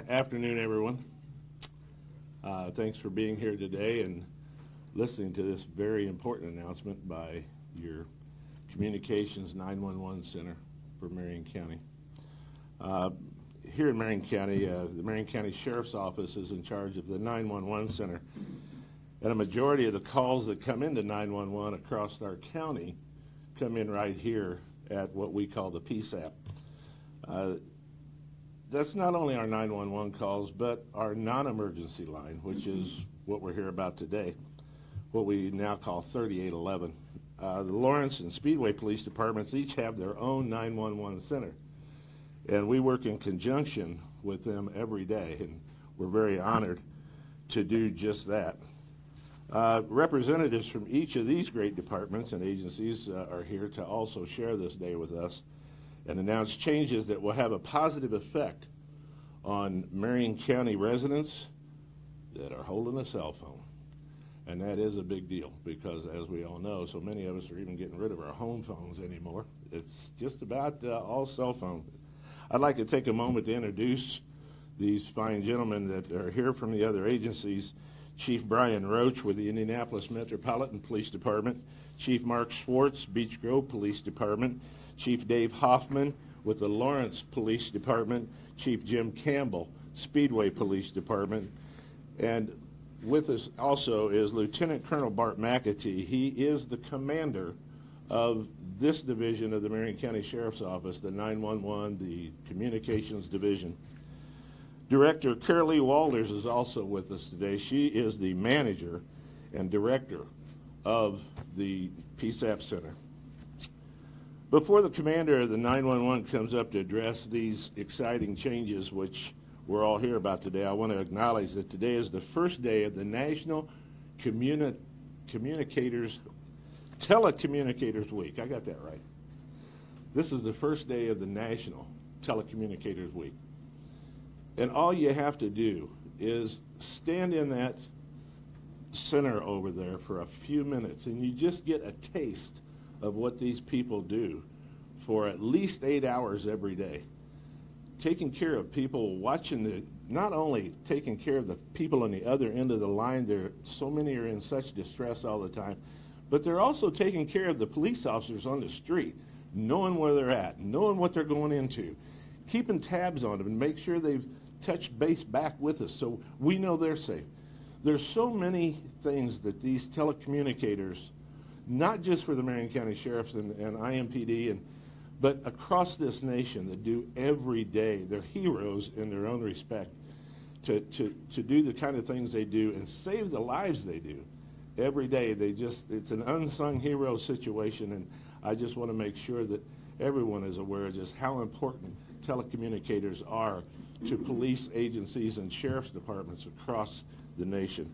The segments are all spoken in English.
Afternoon, everyone. Thanks for being here today and listening to this very important announcement by your Communications 911 Center for Marion County. Here in Marion County, the Marion County Sheriff's Office is in charge of the 911 Center, and a majority of the calls that come into 911 across our county come in right here at what we call the PSAP. That's not only our 911 calls, but our non-emergency line, which is what we're here about today, what we now call 3811. The Lawrence and Speedway Police Departments each have their own 911 center, and we work in conjunction with them every day, and we're very honored to do just that. Representatives from each of these great departments and agencies are here to also share this day with us and announce changes that will have a positive effect on Marion County residents that are holding a cell phone. And that is a big deal because, as we all know, so many of us are even getting rid of our home phones anymore. It's just about all cell phone. I'd like to take a moment to introduce these fine gentlemen that are here from the other agencies. Chief Brian Roach with the Indianapolis Metropolitan Police Department, Chief Mark Schwartz, Beech Grove Police Department, Chief Dave Hoffman with the Lawrence Police Department, Chief Jim Campbell, Speedway Police Department, and with us also is Lieutenant Colonel Bart McAtee. He is the commander of this division of the Marion County Sheriff's Office, the 911, the Communications Division. Director Carolee Walters is also with us today. She is the manager and director of the PSAP Center. Before the commander of the 911 comes up to address these exciting changes, which we're all here about today, I want to acknowledge that today is the first day of the National Telecommunicators Week. I got that right. This is the first day of the National Telecommunicators Week. And all you have to do is stand in that center over there for a few minutes, and you just get a taste of what these people do for at least 8 hours every day. Taking care of people, not only taking care of the people on the other end of the line, so many are in such distress all the time, but they're also taking care of the police officers on the street, knowing where they're at, knowing what they're going into, keeping tabs on them and make sure they've touched base back with us so we know they're safe. There's so many things that these telecommunicators, not just for the Marion County Sheriffs and IMPD, but across this nation that do every day. They're heroes in their own respect to do the kind of things they do and save the lives they do every day. It's an unsung hero situation, and I just want to make sure that everyone is aware of just how important telecommunicators are to police agencies and sheriff's departments across the nation.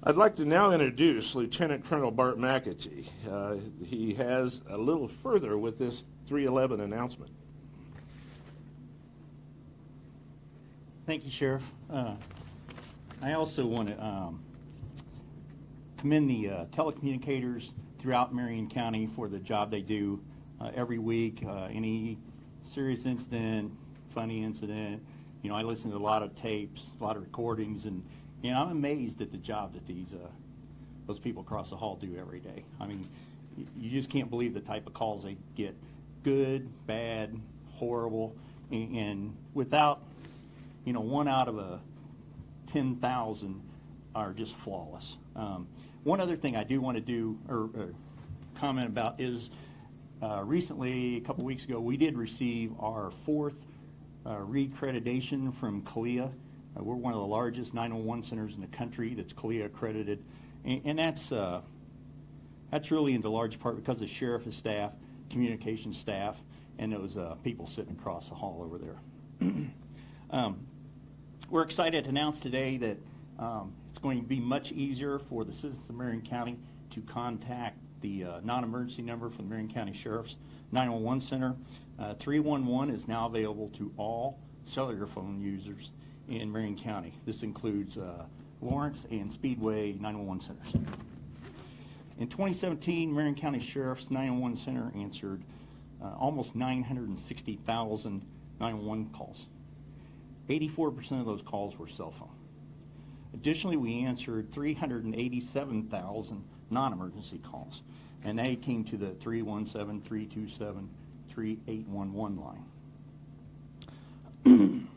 I'd like to now introduce Lieutenant Colonel Bart McAtee. He has a little further with this 311 announcement. Thank you, Sheriff. I also want to commend the telecommunicators throughout Marion County for the job they do every week. Any serious incident, funny incident, I listen to a lot of tapes, a lot of recordings, and I'm amazed at the job that those people across the hall do every day. I mean, you just can't believe the type of calls they get, good, bad, horrible, and without, 1 out of 10,000 are just flawless. One other thing I do want to do or comment about is recently, a couple weeks ago, we did receive our 4th re-accreditation from CALEA. We're one of the largest 911 centers in the country that's CALEA accredited, and that's really in large part because of sheriff's staff, communications staff, and those people sitting across the hall over there. We're excited to announce today that it's going to be much easier for the citizens of Marion County to contact the non-emergency number from the Marion County Sheriff's 911 Center. 311 is now available to all cellular phone users in Marion County. This includes Lawrence and Speedway 911 centers. In 2017, Marion County Sheriff's 911 Center answered almost 960,000 911 calls. 84% of those calls were cell phone. Additionally, we answered 387,000 non-emergency calls, and they came to the 317-327-3811 line.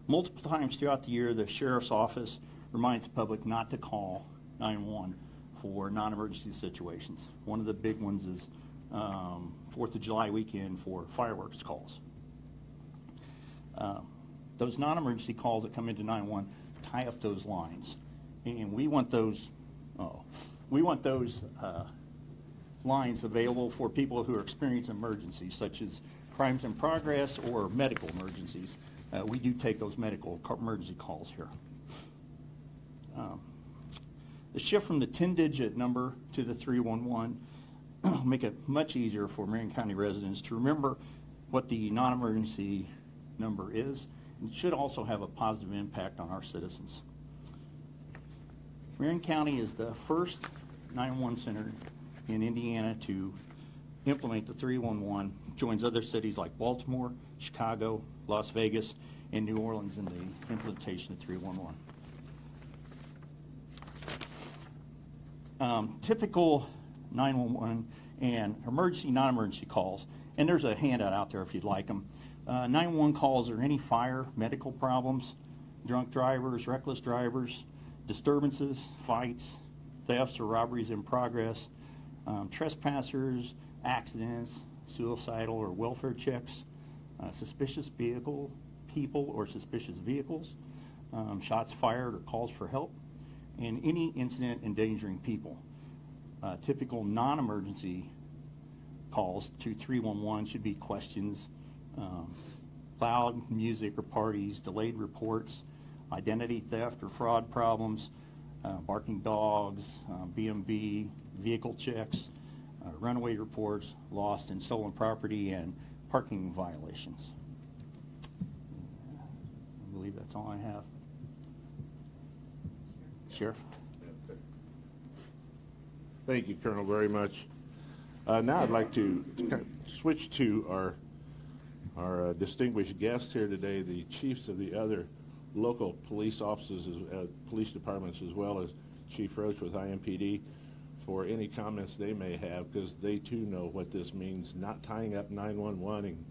Multiple times throughout the year, the Sheriff's Office reminds the public not to call 911 for non-emergency situations. One of the big ones is 4th of July weekend for fireworks calls. Those non-emergency calls that come into 911 tie up those lines, and we want those lines available for people who are experiencing emergencies, such as crimes in progress or medical emergencies. We do take those medical emergency calls here. The shift from the 10-digit number to the 311 will make it much easier for Marion County residents to remember what the non-emergency number is, and it should also have a positive impact on our citizens. Marion County is the first 911 center in Indiana to implement the 311, joins other cities like Baltimore, Chicago, Las Vegas, and New Orleans in the implementation of 311. Typical 911 and emergency, non-emergency calls, and there's a handout out there if you'd like them. 911 calls are any fire, medical problems, drunk drivers, reckless drivers, disturbances, fights, thefts or robberies in progress, trespassers, accidents, suicidal or welfare checks, suspicious people or suspicious vehicles, shots fired or calls for help, and any incident endangering people. Typical non-emergency calls to 311 should be questions, loud music or parties, delayed reports, identity theft or fraud problems, barking dogs, BMV, vehicle checks, runaway reports, lost and stolen property, and parking violations. I believe that's all I have. Sheriff? Thank you, Colonel, very much. Now I'd like to kind of switch to our distinguished guests here today, the chiefs of the other local police offices, police departments, as well as Chief Roach with IMPD, for any comments they may have, because they too know what this means, not tying up 911 and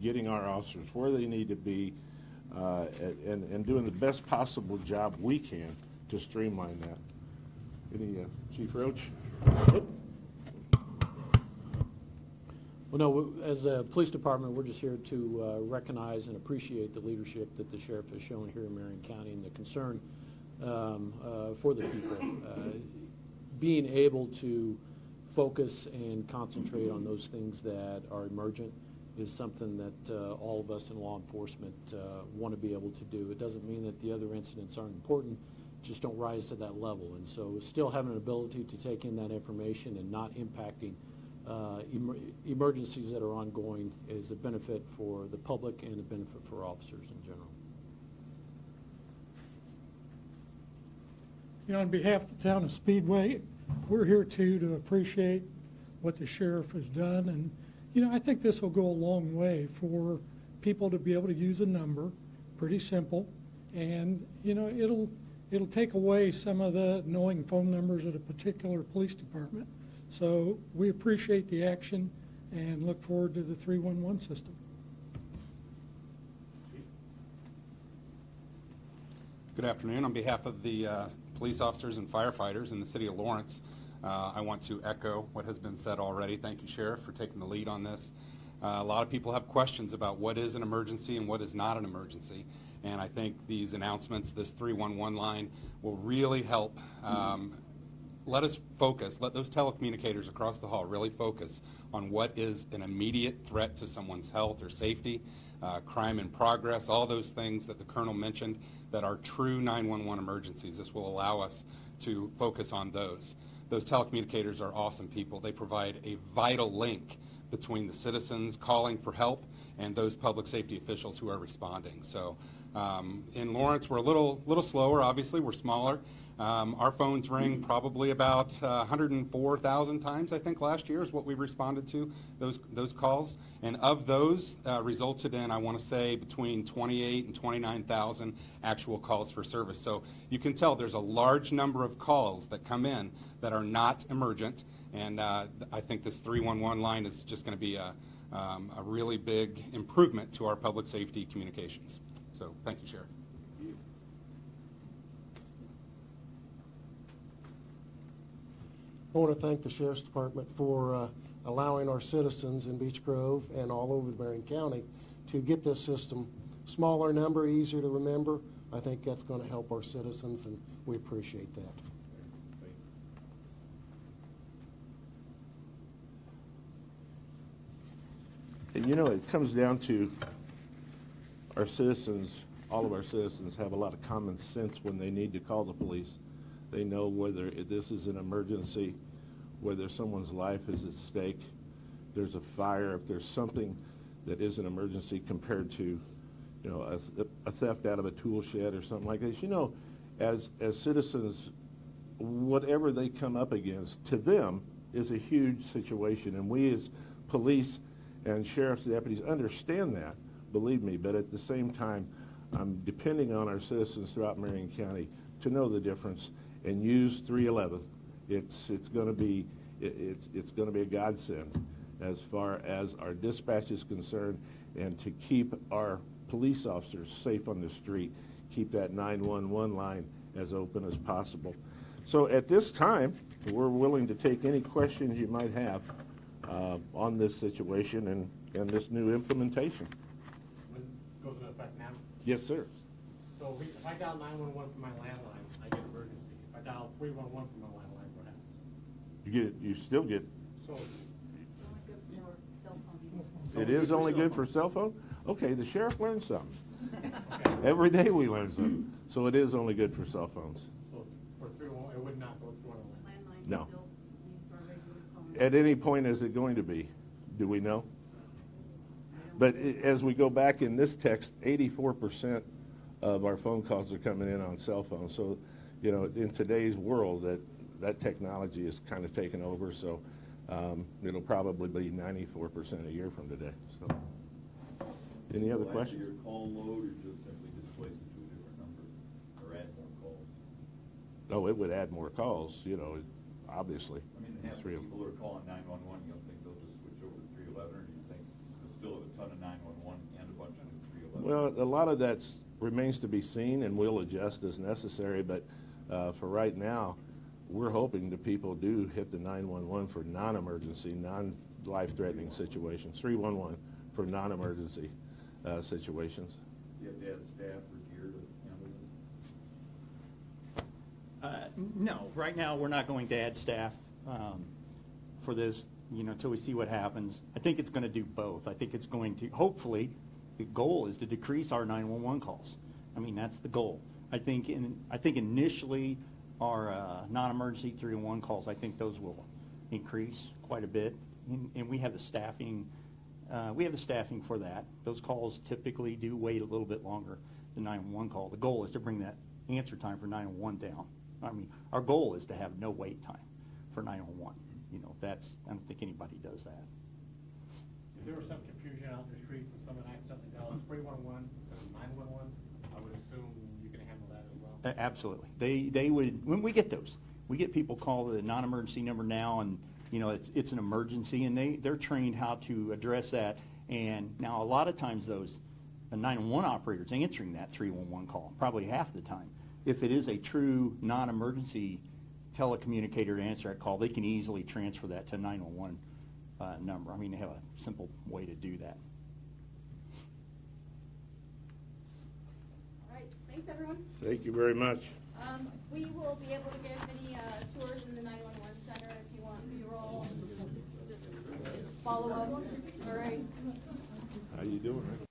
getting our officers where they need to be, and doing the best possible job we can to streamline that. Any, Chief Roach? Well, no, as a police department, we're just here to recognize and appreciate the leadership that the sheriff has shown here in Marion County and the concern for the people. Being able to focus and concentrate on those things that are emergent is something that all of us in law enforcement want to be able to do. It doesn't mean that the other incidents aren't important, just don't rise to that level. And so still having an ability to take in that information and not impacting emergencies that are ongoing is a benefit for the public and a benefit for officers in general. You know, on behalf of the town of Speedway, we're here to appreciate what the sheriff has done. And, you know, I think this will go a long way for people to be able to use a number, pretty simple. And, you know, it'll take away some of the knowing phone numbers at a particular police department. So we appreciate the action and look forward to the 311 system. Good afternoon. On behalf of the police officers and firefighters in the city of Lawrence, I want to echo what has been said already. Thank you, Sheriff, for taking the lead on this. A lot of people have questions about what is an emergency and what is not an emergency. And I think these announcements, this 311 line, will really help let us focus, let those telecommunicators across the hall really focus on what is an immediate threat to someone's health or safety, crime in progress, all those things that the Colonel mentioned that are true 911 emergencies. This will allow us to focus on those. Those telecommunicators are awesome people. They provide a vital link between the citizens calling for help and those public safety officials who are responding. So In Lawrence, we're a little slower. Obviously, we're smaller. Our phones ring probably about 104,000 times, I think, last year is what we responded to, those calls. And of those resulted in, I want to say, between 28 and 29,000 actual calls for service. So you can tell there's a large number of calls that come in that are not emergent. And I think this 311 line is just going to be a really big improvement to our public safety communications. So thank you, Sheriff. I want to thank the Sheriff's Department for allowing our citizens in Beech Grove and all over Marion County to get this system smaller number, easier to remember. I think that's going to help our citizens, and we appreciate that. And you know, it comes down to our citizens, all of our citizens have a lot of common sense when they need to call the police. They know whether this is an emergency, whether someone's life is at stake, there's a fire, if there's something that is an emergency compared to, you know, a theft out of a tool shed or something like this. You know, as citizens, whatever they come up against, to them is a huge situation. And we as police and sheriff's deputies understand that, believe me, but at the same time, I'm depending on our citizens throughout Marion County to know the difference and use 311. It's going to be a godsend as far as our dispatch is concerned, and to keep our police officers safe on the street, keep that 911 line as open as possible. So at this time, we're willing to take any questions you might have on this situation and this new implementation. When it goes into effect now? Yes, sir. So if I dial 911 from my landline, I get emergency. If I dial 311 from my landline, what happens? You still get. So It is only good for cell phone? Okay, the sheriff learned something. okay. Every day we learn something. So it is only good for cell phones. So for 311, it would not go through on a landline. No. At any point is it going to be? Do we know? But as we go back in this text, 84% of our phone calls are coming in on cell phones. So, you know, in today's world, that technology is kind of taken over. So it'll probably be 94% a year from today. So, any other questions? Your call load, or just simply displace it to a different number, or add more calls? No, it would add more calls. You know, obviously. I mean, half the people who are calling 911, you don't think they'll just switch over to 311, or do you think they'll still have a ton of 911 and a bunch of 311? Well, a lot of that remains to be seen, and we'll adjust as necessary. But for right now, we're hoping that people do hit the 911 for non-emergency, non-life-threatening situations. 311 for non-emergency situations. Do you have to add staff or gear to handle this? No, right now we're not going to add staff for this, you know, until we see what happens. I think it's going to do both. I think it's going to, hopefully, the goal is to decrease our 911 calls. I mean, that's the goal. I think initially our non-emergency 311 calls, I think those will increase quite a bit, and we have the staffing. We have the staffing for that. Those calls typically do wait a little bit longer than 911 call. The goal is to bring that answer time for 911 down. I mean, our goal is to have no wait time for 911. You know, I don't think anybody does that. If there was some confusion out in the street when someone accidentally dials 311 instead of 911, I would assume you can handle that as well. Absolutely. They would, when we get those, we get people call the non-emergency number now, and you know it's an emergency, and they're trained how to address that. And now a lot of times those 911 operators answering that 311 call, probably half the time. If it is a true non-emergency telecommunicator to answer that call, they can easily transfer that to a 911 number. I mean, they have a simple way to do that. All right, thanks everyone. Thank you very much. We will be able to give any tours in the 911 center if you want B-roll and just follow up. All right. How you doing, Rick?